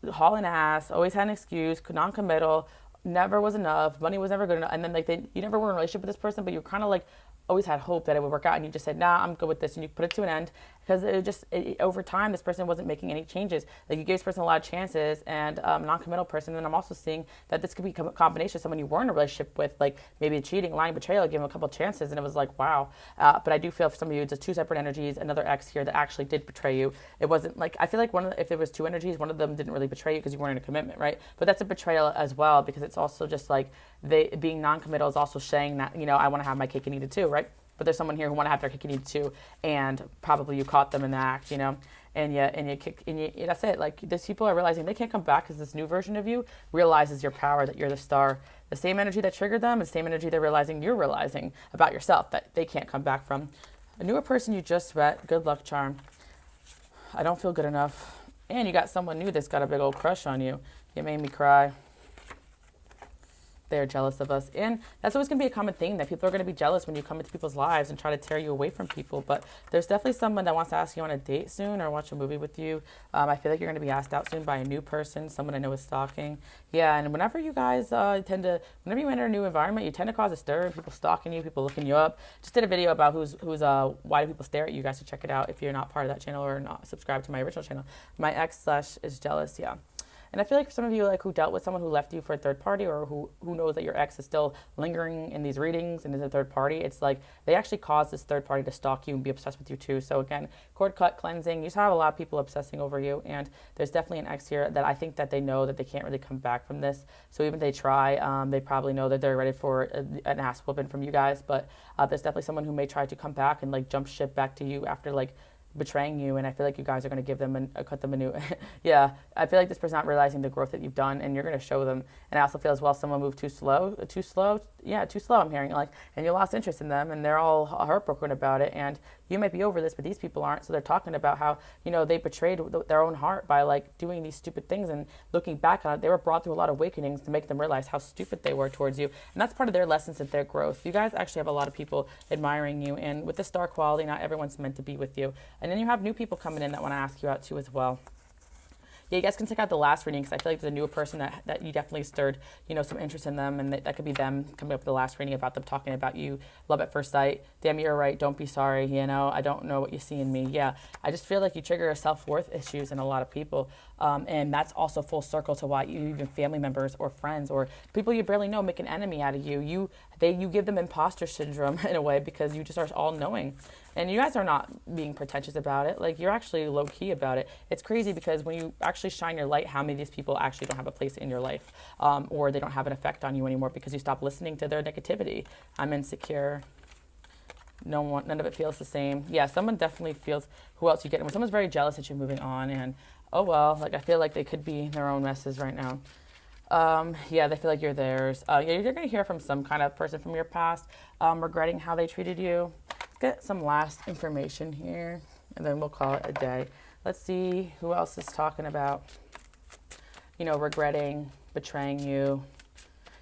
hauling ass, always had an excuse, non-committal, never was enough, money was never good enough, and then like you never were in a relationship with this person, but you kind of like always had hope that it would work out, and you just said, nah, I'm good with this, and you put it to an end, because over time this person wasn't making any changes. Like, you gave this person a lot of chances, and non-committal person. And I'm also seeing that this could be a combination of someone you were in a relationship with, like maybe cheating, lying, betrayal, give them a couple of chances, and it was like, wow. But I do feel for some of you, it's just two separate energies. Another ex here that actually did betray you. It wasn't like, I feel like if there was two energies, one of them didn't really betray you because you weren't in a commitment, right? But that's a betrayal as well, because it's also just like they being non-committal is also saying that, I want to have my cake and eat it too, right? But there's someone here who want to have their cake and eat it too, and probably you caught them in the act, and that's it. Like, these people are realizing they can't come back because this new version of you realizes your power, that you're the star. The same energy that triggered them, the same energy they're realizing you're realizing about yourself that they can't come back from. A newer person you just met, good luck charm. I don't feel good enough. And you got someone new that's got a big old crush on you. You made me cry. They're jealous of us. And that's always going to be a common thing, that people are going to be jealous when you come into people's lives and try to tear you away from people. But there's definitely someone that wants to ask you on a date soon, or watch a movie with you. I feel like you're going to be asked out soon by a new person, someone I know is stalking. Yeah, and whenever you guys whenever you enter a new environment, you tend to cause a stir, people stalking you, people looking you up. Just did a video about why do people stare at you. Guys should check it out if you're not part of that channel or not subscribed to my original channel. My ex / is jealous, yeah. And I feel like some of you, like, who dealt with someone who left you for a third party, or who knows that your ex is still lingering in these readings and is a third party, it's like they actually caused this third party to stalk you and be obsessed with you too. So again, cord cut, cleansing. You just have a lot of people obsessing over you, and there's definitely an ex here that I think that they know that they can't really come back from this. So even if they try, they probably know that they're ready for an ass whooping from you guys. But there's definitely someone who may try to come back and like jump ship back to you after like betraying you, and I feel like you guys are going to give them cut them a new yeah, I feel like this person's not realizing the growth that you've done, and you're going to show them. And I also feel as well someone moved too slow I'm hearing, like, and you lost interest in them, and they're all heartbroken about it. And you might be over this, but these people aren't. So they're talking about how they betrayed their own heart by like doing these stupid things, and looking back on it, they were brought through a lot of awakenings to make them realize how stupid they were towards you. And that's part of their lessons and their growth. You guys actually have a lot of people admiring you, and with the star quality, not everyone's meant to be with you. And then you have new people coming in that want to ask you out too as well. Yeah, you guys can check out the last reading, because I feel like there's a newer person that you definitely stirred, some interest in them, and that could be them coming up with the last reading about them talking about you. Love at first sight. Damn, you're right. Don't be sorry. I don't know what you see in me. Yeah, I just feel like you trigger self-worth issues in a lot of people, and that's also full circle to why you even family members or friends or people you barely know make an enemy out of you. You give them imposter syndrome in a way, because you just are all knowing. And you guys are not being pretentious about it. Like, you're actually low-key about it. It's crazy, because when you actually shine your light, how many of these people actually don't have a place in your life, or they don't have an effect on you anymore because you stop listening to their negativity. I'm insecure. None of it feels the same. Yeah, someone definitely feels, who else you get? When someone's very jealous that you're moving on, and oh well, like, I feel like they could be in their own messes right now. Yeah, they feel like you're theirs. Yeah, you're going to hear from some kind of person from your past regretting how they treated you. Let's get some last information here, and then we'll call it a day. Let's see who else is talking about, regretting, betraying you.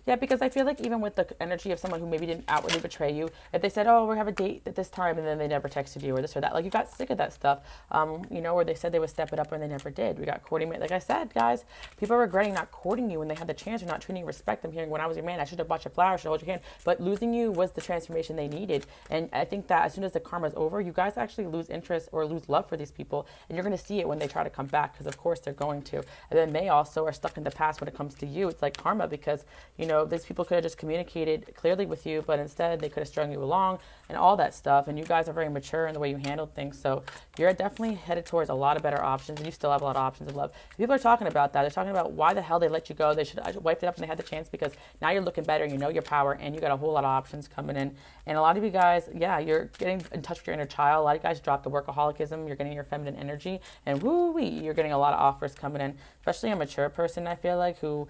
Yeah, because I feel like even with the energy of someone who maybe didn't outwardly betray you, if they said, oh, we have a date at this time, and then they never texted you or this or that, like you got sick of that stuff, or they said they would step it up and they never did. We got courting, like I said, guys, people are regretting not courting you when they had the chance or not treating you with respect. I'm hearing, when I was your man, I should have bought you flowers, should have held your hand, but losing you was the transformation they needed. And I think that as soon as the karma's over, you guys actually lose interest or lose love for these people, and you're going to see it when they try to come back, because of course they're going to. And then they also are stuck in the past when it comes to you. It's like karma, because, these people could have just communicated clearly with you, but instead they could have strung you along and all that stuff. And you guys are very mature in the way you handled things. So you're definitely headed towards a lot of better options, and you still have a lot of options in love. People are talking about that. They're talking about why the hell they let you go. They should have wiped it up when they had the chance, because now you're looking better, you know your power, and you got a whole lot of options coming in. And a lot of you guys, yeah, you're getting in touch with your inner child. A lot of you guys dropped the workaholicism. You're getting your feminine energy, and woo-wee, you're getting a lot of offers coming in, especially a mature person, I feel like, who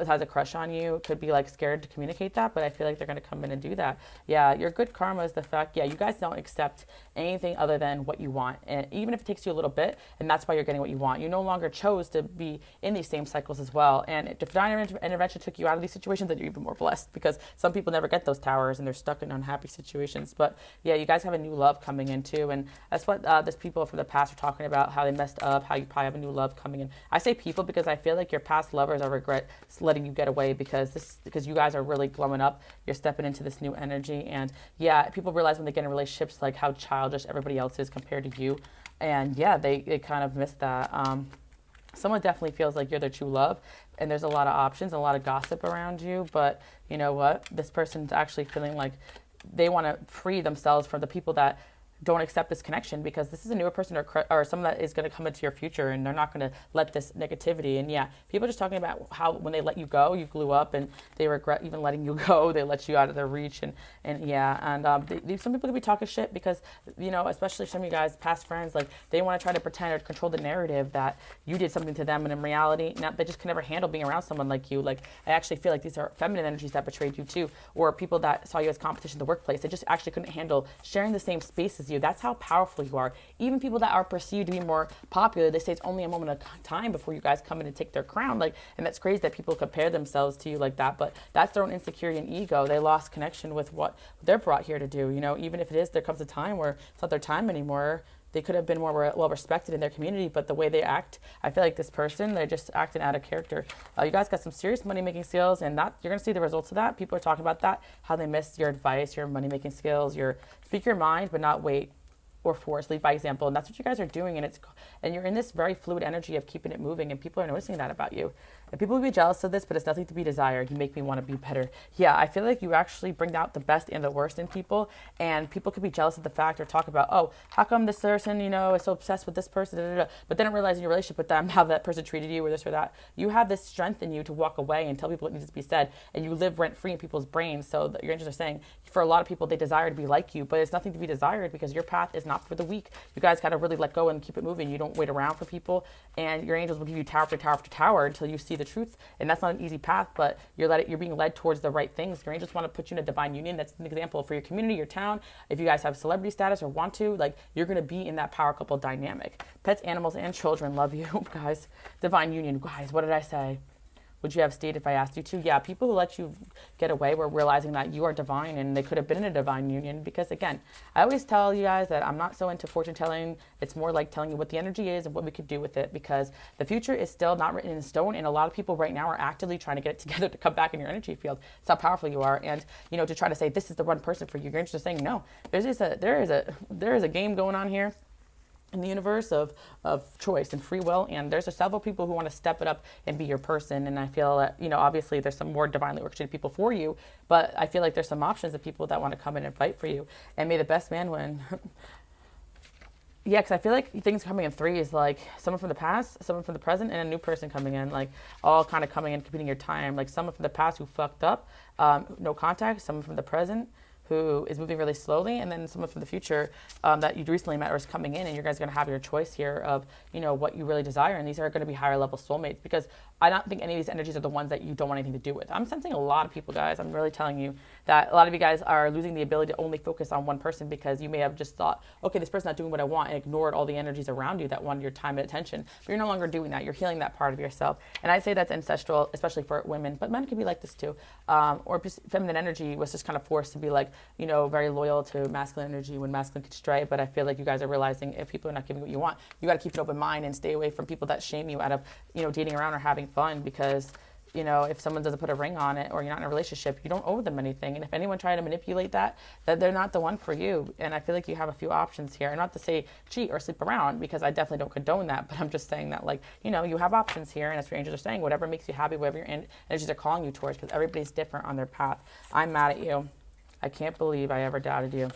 has a crush on you, could be like scared to communicate that, but I feel like they're going to come in and do that. Yeah, your good karma is the fact, yeah, you guys don't accept anything other than what you want, and even if it takes you a little bit, and that's why you're getting what you want. You no longer chose to be in these same cycles as well, and if divine intervention took you out of these situations, then you're even more blessed, because some people never get those towers and they're stuck in unhappy situations. But yeah, you guys have a new love coming in too, and that's what these people from the past are talking about, how they messed up, how you probably have a new love coming in. I say people because I feel like your past lovers are regret letting you get away, because you guys are really glowing up. You're stepping into this new energy, and yeah, people realize when they get in relationships like how childish everybody else is compared to you, and yeah, they kind of miss that. Someone definitely feels like you're their true love, and there's a lot of options, a lot of gossip around you, but you know what? This person's actually feeling like they want to free themselves from the people that don't accept this connection, because this is a newer person or someone that is going to come into your future, and they're not going to let this negativity. And yeah, people are just talking about how when they let you go, you blew up, and they regret even letting you go. They let you out of their reach, and some people could be talking shit because, especially some of you guys, past friends, like they want to try to pretend or control the narrative that you did something to them, and in reality, they just can never handle being around someone like you. Like, I actually feel like these are feminine energies that betrayed you too, or people that saw you as competition in the workplace. They just actually couldn't handle sharing the same space as you. That's how powerful you are. Even people that are perceived to be more popular, they say it's only a moment of time before you guys come in and take their crown. And that's crazy that people compare themselves to you like that, but that's their own insecurity and ego. They lost connection with what they're brought here to do. Even if it is, there comes a time where it's not their time anymore. They could have been more well respected in their community, but the way they act, I feel like this person, they're just acting out of character. You guys got some serious money making skills, and that you're gonna see the results of that. People are talking about that, how they miss your advice, your money making skills, your speak your mind, but not wait or force, lead by example. And that's what you guys are doing, and you're in this very fluid energy of keeping it moving, and people are noticing that about you. And people will be jealous of this, but it's nothing to be desired. You make me want to be better. Yeah, I feel like you actually bring out the best and the worst in people, and people could be jealous of the fact or talk about, oh, how come this person, is so obsessed with this person, da, da, da. But they don't realize in your relationship with them how that person treated you or this or that. You have this strength in you to walk away and tell people what needs to be said, and you live rent-free in people's brains. So your angels are saying, for a lot of people, they desire to be like you, but it's nothing to be desired, because your path is not for the weak. You guys got to really let go and keep it moving. You don't wait around for people, and your angels will give you tower after tower after tower until you see the truth. And that's not an easy path, but you're being led towards the right things. Your angels want to put you in a divine union. That's an example for your community, your town. If you guys have celebrity status or want to, you're going to be in that power couple dynamic. Pets, animals, and children love you, guys. Divine union, guys. What did I say? Would you have stayed if I asked you to? Yeah, people who let you get away were realizing that you are divine, and they could have been in a divine union. Because again, I always tell you guys that I'm not so into fortune telling. It's more like telling you what the energy is and what we could do with it, because the future is still not written in stone, and a lot of people right now are actively trying to get it together to come back in your energy field. It's how powerful you are, and to try to say this is the one person for you. You're just saying no. There is a game going on here in the universe of choice and free will, and there's several people who want to step it up and be your person. And I feel that obviously there's some more divinely orchestrated people for you, but I feel like there's some options of people that want to come in and fight for you, and may the best man win. Yeah, because I feel like things coming in threes, like someone from the past, someone from the present, and a new person coming in, like all kind of coming in, competing your time. Like someone from the past who fucked up, no contact, someone from the present who is moving really slowly, and then someone from the future that you recently met or is coming in, and you guys are going to have your choice here of, you know, what you really desire. And these are going to be higher level soulmates, because I don't think any of these energies are the ones that you don't want anything to do with. I'm sensing a lot of people, guys. I'm really telling you that a lot of you guys are losing the ability to only focus on one person, because you may have just thought, okay, this person's not doing what I want, and ignored all the energies around you that wanted your time and attention. But you're no longer doing that. You're healing that part of yourself. And I say that's ancestral, especially for women, but men can be like this too. Or feminine energy was just kind of forced to be like, you know, very loyal to masculine energy when masculine could stray. But I feel like you guys are realizing if people are not giving what you want, you got to keep an open mind and stay away from people that shame you out of, you know, dating around or having fun, because, you know, if someone doesn't put a ring on it, or you're not in a relationship, you don't owe them anything. And if anyone try to manipulate that they're not the one for you. And I feel like you have a few options here. And not to say cheat or sleep around, because I definitely don't condone that. But I'm just saying that, like, you know, you have options here. And as your angels are saying, whatever makes you happy, whatever your energies are calling you towards, because everybody's different on their path. I'm mad at you. I can't believe I ever doubted you.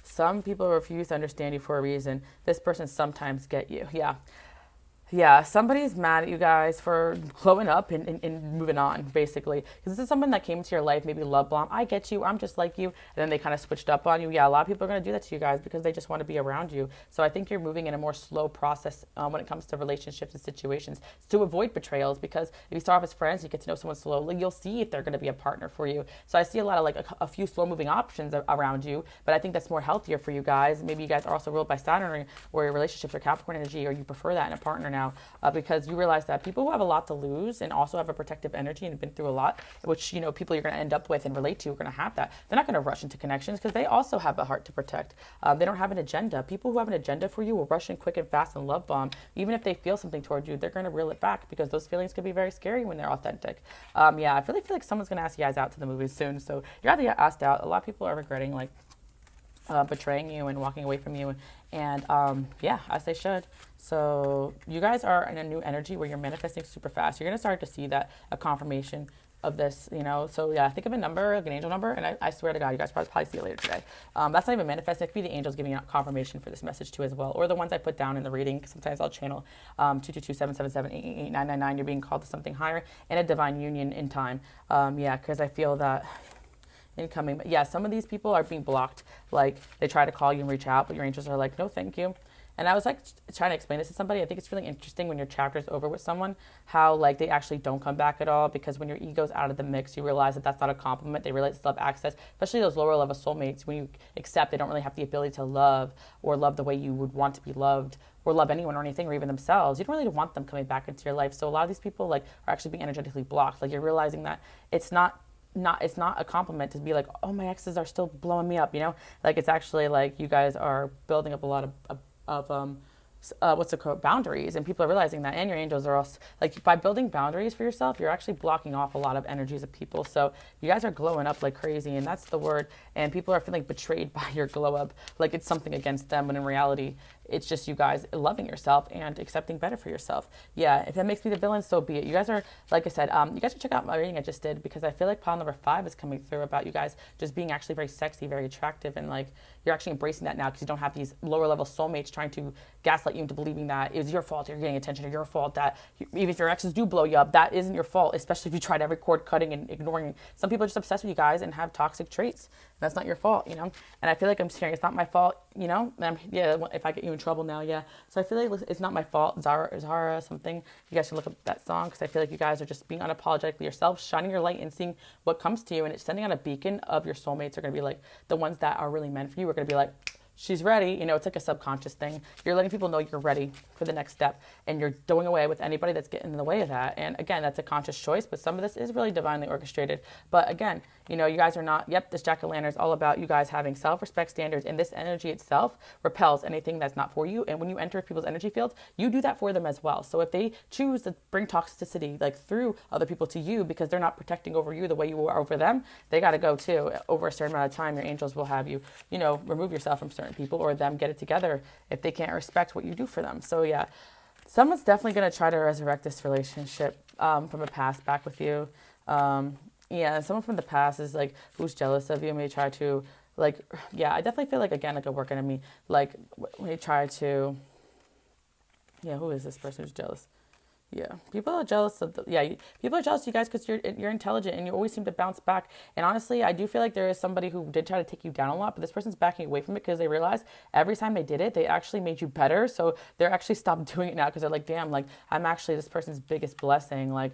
Some people refuse to understand you for a reason. This person sometimes get you. Yeah, somebody's mad at you guys for glowing up and moving on, basically. Because this is someone that came into your life, maybe love bomb. I get you, I'm just like you. And then they kind of switched up on you. Yeah, a lot of people are going to do that to you guys because they just want to be around you. So I think you're moving in a more slow process when it comes to relationships and situations to avoid betrayals. Because if you start off as friends, you get to know someone slowly, you'll see if they're going to be a partner for you. So I see a lot of like a few slow moving options around you. But I think that's more healthier for you guys. Maybe you guys are also ruled by Saturn, or your relationships are Capricorn energy, or you prefer that in a partner now. Because you realize that people who have a lot to lose and also have a protective energy and have been through a lot, which, you know, people you're going to end up with and relate to are going to have that. They're not going to rush into connections because they also have a heart to protect. They don't have an agenda. People who have an agenda for you will rush in quick and fast and love bomb. Even if they feel something toward you, they're going to reel it back, because those feelings can be very scary when they're authentic. Yeah, I really feel like someone's going to ask you guys out to the movies soon. So you're either get asked out. A lot of people are regretting, like, betraying you and walking away from you, and yeah, as they should. So you guys are in a new energy where you're manifesting super fast. You're gonna start to see that a confirmation of this, you know. So yeah, think of a number, like an angel number, and I swear to God, you guys probably see it later today. That's not even manifesting. It could be the angels giving out confirmation for this message too as well, or the ones I put down in the reading. Sometimes I'll channel 222-777-888-999. You're being called to something higher and a divine union in time. Yeah, because I feel that incoming. But yeah, some of these people are being blocked. Like, they try to call you and reach out, but your angels are like, no, thank you. And I was like trying to explain this to somebody. I think it's really interesting when your chapter is over with someone, how like they actually don't come back at all, because when your ego's out of the mix, you realize that that's not a compliment. They realize they still have access, especially those lower level soulmates. When you accept, they don't really have the ability to love, or love the way you would want to be loved, or love anyone or anything, or even themselves. You don't really want them coming back into your life. So a lot of these people like are actually being energetically blocked. Like, you're realizing that it's not a compliment to be like, oh, my exes are still blowing me up, you know. Like, it's actually like you guys are building up a lot of what's it called, boundaries, and people are realizing that. And your angels are also like, by building boundaries for yourself, you're actually blocking off a lot of energies of people. So you guys are glowing up like crazy, and that's the word. And people are feeling betrayed by your glow up, like it's something against them, when in reality it's just you guys loving yourself and accepting better for yourself. Yeah, if that makes me the villain, so be it. You guys are, like I said, you guys should check out my reading I just did, because I feel like pile number 5 is coming through about you guys just being actually very sexy, very attractive, and like you're actually embracing that now, because you don't have these lower level soulmates trying to gaslight you into believing that it was your fault you're getting attention, or your fault that even if your exes do blow you up, that isn't your fault, especially if you tried every cord cutting and ignoring. Some people are just obsessed with you guys and have toxic traits. That's not your fault, you know. And I feel like I'm hearing it's not my fault, you know. Yeah, if I get you in trouble now, yeah. So I feel like it's not my fault. Zara, something. You guys should look up that song, because I feel like you guys are just being unapologetically yourself, shining your light and seeing what comes to you, and it's sending out a beacon of your soulmates are going to be like the ones that are really meant for you. Are going to be like, she's ready. You know, it's like a subconscious thing. You're letting people know you're ready for the next step, and you're doing away with anybody that's getting in the way of that. And again, that's a conscious choice, but some of this is really divinely orchestrated. But again, you know, you guys are not, this jack-o'-lantern is all about you guys having self-respect standards, and this energy itself repels anything that's not for you. And when you enter people's energy fields, you do that for them as well. So if they choose to bring toxicity like through other people to you because they're not protecting over you the way you are over them, they got to go too. Over a certain amount of time, your angels will have you, you know, remove yourself from certain people, or them get it together if they can't respect what you do for them. So yeah, someone's definitely going to try to resurrect this relationship from a past back with you. Yeah, someone from the past is like, who's jealous of you, may try to like, yeah, I definitely feel like, again, like a work enemy, like when they try to, yeah, who is this person who's jealous? Yeah, people are jealous of people are jealous of you guys because you're intelligent and you always seem to bounce back. And honestly, I do feel like there is somebody who did try to take you down a lot, but this person's backing away from it because they realize every time they did it, they actually made you better. So they're actually stopped doing it now because they're like, damn, like I'm actually this person's biggest blessing. Like,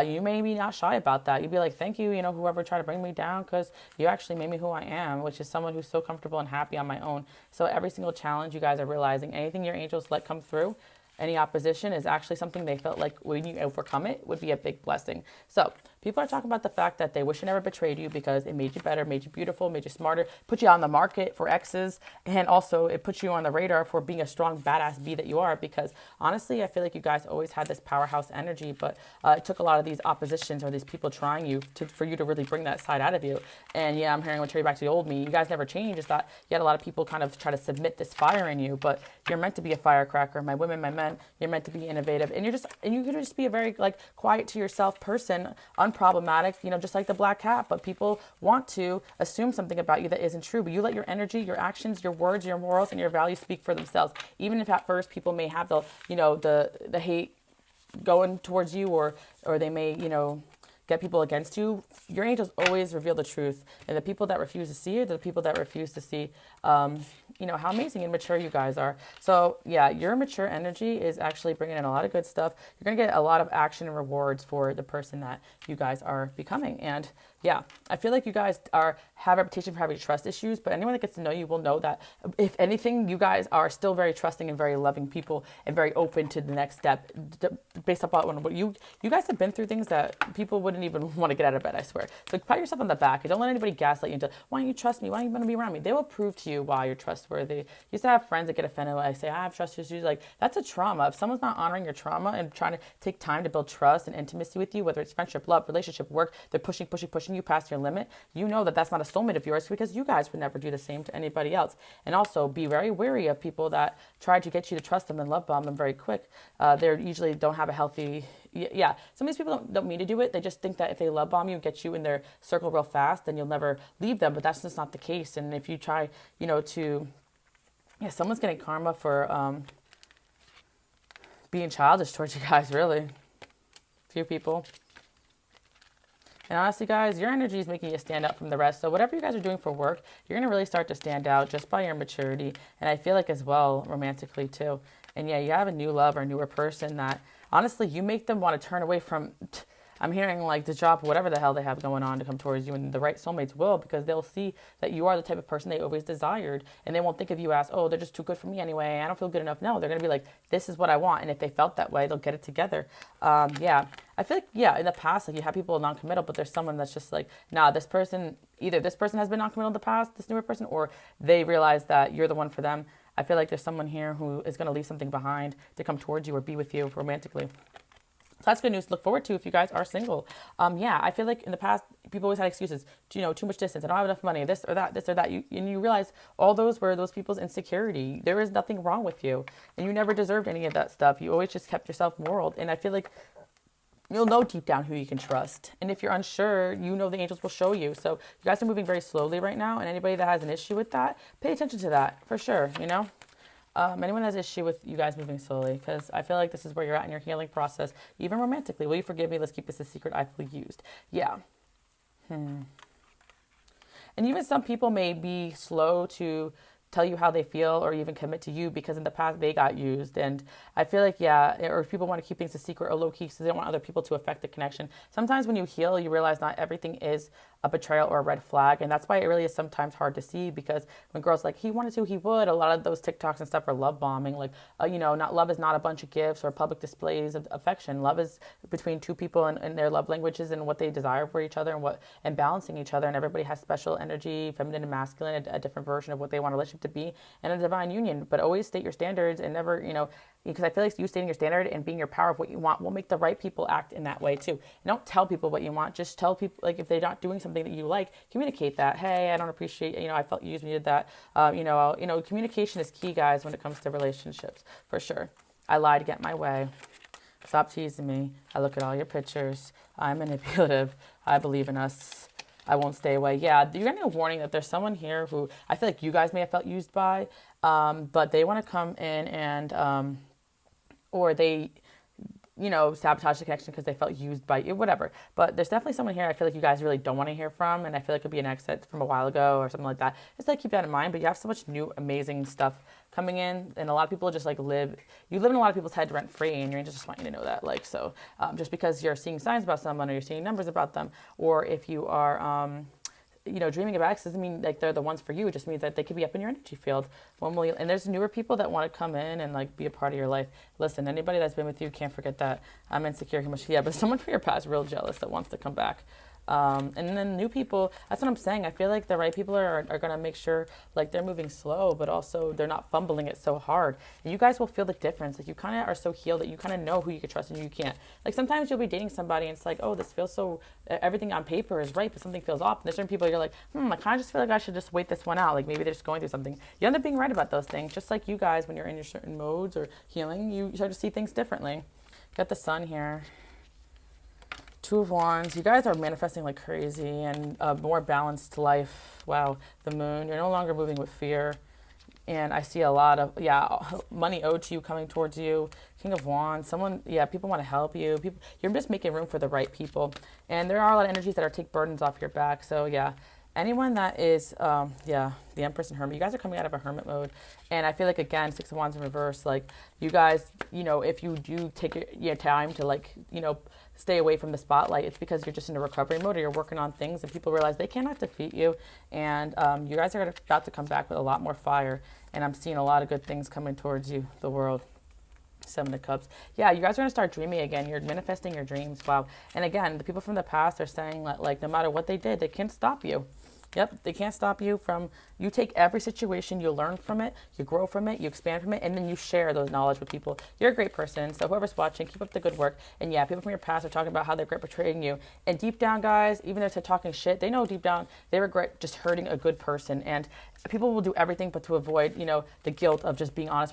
you may be not shy about that. You'd be like, thank you, whoever tried to bring me down, because you actually made me who I am, which is someone who's so comfortable and happy on my own. So every single challenge, you guys are realizing anything your angels let come through, any opposition is actually something they felt like when you overcome it would be a big blessing. So people are talking about the fact that they wish it never betrayed you because it made you better, made you beautiful, made you smarter, put you on the market for exes, and also it puts you on the radar for being a strong, badass bee that you are. Because honestly, I feel like you guys always had this powerhouse energy, but it took a lot of these oppositions or these people trying you for you to really bring that side out of you. And yeah, I'm hearing what back to the old me. You guys never changed. It's that you had a lot of people kind of try to submit this fire in you, but you're meant to be a firecracker. My women, my men, you're meant to be innovative, and you could just be a very like quiet to yourself person, unproblematic, just like the black cat. But people want to assume something about you that isn't true. But you let your energy, your actions, your words, your morals, and your values speak for themselves. Even if at first people may have the hate going towards you, or they may get people against you, your angels always reveal the truth. And the people that refuse to see it, the people that refuse to see, how amazing and mature you guys are. So yeah, your mature energy is actually bringing in a lot of good stuff. You're going to get a lot of action and rewards for the person that you guys are becoming. And yeah, I feel like you guys have a reputation for having trust issues, but anyone that gets to know you will know that if anything, you guys are still very trusting and very loving people and very open to the next step based upon what you guys have been through things that people wouldn't even want to get out of bed, I swear. So pat yourself on the back and don't let anybody gaslight you into, why don't you trust me? Why don't you want to be around me? They will prove to you why you're trustworthy. You used to have friends that get offended when I say, I have trust issues. Like, that's a trauma. If someone's not honoring your trauma and trying to take time to build trust and intimacy with you, whether it's friendship, love, relationship, work, they're pushing you past your limit, you know that that's not a soulmate of yours because you guys would never do the same to anybody else. And also be very wary of people that try to get you to trust them and love bomb them very quick. They usually don't have a healthy, some of these people don't mean to do it. They just think that if they love bomb you and get you in their circle real fast, then you'll never leave them. But that's just not the case. And if you try, someone's getting karma for being childish towards you guys, really. Few people. And honestly, guys, your energy is making you stand out from the rest. So whatever you guys are doing for work, you're going to really start to stand out just by your maturity. And I feel like as well, romantically too. And yeah, you have a new love or a newer person that, honestly, you make them want to turn away from, I'm hearing like the job, whatever the hell they have going on to come towards you. And the right soulmates will, because they'll see that you are the type of person they always desired. And they won't think of you as, oh, they're just too good for me anyway. I don't feel good enough. No, they're going to be like, this is what I want. And if they felt that way, they'll get it together. I feel like, in the past, like you have people non-committal, but there's someone that's just like, nah, either this person has been non-committal in the past, this newer person, or they realize that you're the one for them. I feel like there's someone here who is going to leave something behind to come towards you or be with you romantically. So that's good news to look forward to if you guys are single. I feel like in the past, people always had excuses. Too much distance. I don't have enough money. This or that. And you realize all those were those people's insecurity. There is nothing wrong with you. And you never deserved any of that stuff. You always just kept yourself moral. And I feel like you'll know deep down who you can trust. And if you're unsure, the angels will show you. So you guys are moving very slowly right now. And anybody that has an issue with that, pay attention to that for sure, anyone has an issue with you guys moving slowly, because I feel like this is where you're at in your healing process, even romantically. Will you forgive me? Let's keep this a secret. I feel used. Yeah. And even some people may be slow to tell you how they feel or even commit to you because in the past they got used. And I feel like, or people want to keep things a secret or low key because they don't want other people to affect the connection. Sometimes when you heal, you realize not everything is a betrayal or a red flag. And that's why it really is sometimes hard to see, because when girls like, he wanted to, he would, a lot of those TikToks and stuff are love bombing. Like, love is not a bunch of gifts or public displays of affection. Love is between two people and their love languages and what they desire for each other and balancing each other. And everybody has special energy, feminine and masculine, a different version of what they want a relationship to be, and a divine union. But always state your standards and never, because I feel like you stating your standard and being your power of what you want will make the right people act in that way too. And don't tell people what you want. Just tell people, like, if they're not doing something that you like, communicate that. Hey, I don't appreciate, I felt used when you did that. Communication is key, guys, when it comes to relationships, for sure. I lie to get my way. Stop teasing me. I look at all your pictures. I'm manipulative. I believe in us. I won't stay away. Yeah, you're getting a warning that there's someone here who I feel like you guys may have felt used by, but they want to come in and, or they you know, sabotage the connection because they felt used by you, whatever. But there's definitely someone here I feel like you guys really don't want to hear from, and I feel like it could be an exit from a while ago or something like that. Just like keep that in mind. But you have so much new, amazing stuff coming in, and a lot of people just like you live in a lot of people's head rent free, and your angels just want you to know that. Like, so just because you're seeing signs about someone, or you're seeing numbers about them, or if you are, you know, dreaming about X doesn't mean like they're the ones for you. It just means that they could be up in your energy field. And there's newer people that want to come in and like be a part of your life. Listen, anybody that's been with you, can't forget that. I'm insecure, yeah, but someone from your past real jealous that wants to come back. And then new people, that's what I'm saying. I feel like the right people are going to make sure like they're moving slow, but also they're not fumbling it so hard. And you guys will feel the difference. Like you kind of are so healed that you kind of know who you can trust and who you can't. Like sometimes you'll be dating somebody and it's like, oh, this feels so, everything on paper is right, but something feels off. And there's certain people you're like, I kind of just feel like I should just wait this one out. Like maybe they're just going through something. You end up being right about those things. Just like you guys, when you're in your certain modes or healing, you start to see things differently. Got the sun here. Two of Wands. You guys are manifesting like crazy and a more balanced life. Wow. The moon. You're no longer moving with fear. And I see a lot of, money owed to you coming towards you. King of Wands. Someone, people want to help you. You're just making room for the right people. And there are a lot of energies that take burdens off your back. So, anyone that is, the Empress and Hermit, you guys are coming out of a hermit mode. And I feel like, again, Six of Wands in reverse, like, you guys, you know, if you do take your time to, like, you know, stay away from the spotlight, it's because you're just in a recovery mode or you're working on things and people realize they cannot defeat you. And you guys are about to come back with a lot more fire. And I'm seeing a lot of good things coming towards you, the world. Seven of Cups. Yeah, you guys are going to start dreaming again. You're manifesting your dreams. Wow. And again, the people from the past are saying that, like, no matter what they did, they can't stop you. Yep, they can't stop you from, you take every situation, you learn from it, you grow from it, you expand from it, and then you share those knowledge with people. You're a great person, so whoever's watching, keep up the good work. And yeah, people from your past are talking about how they're great portraying you. And deep down, guys, even if they're talking shit, they know deep down they regret just hurting a good person. And people will do everything but to avoid, you know, the guilt of just being honest with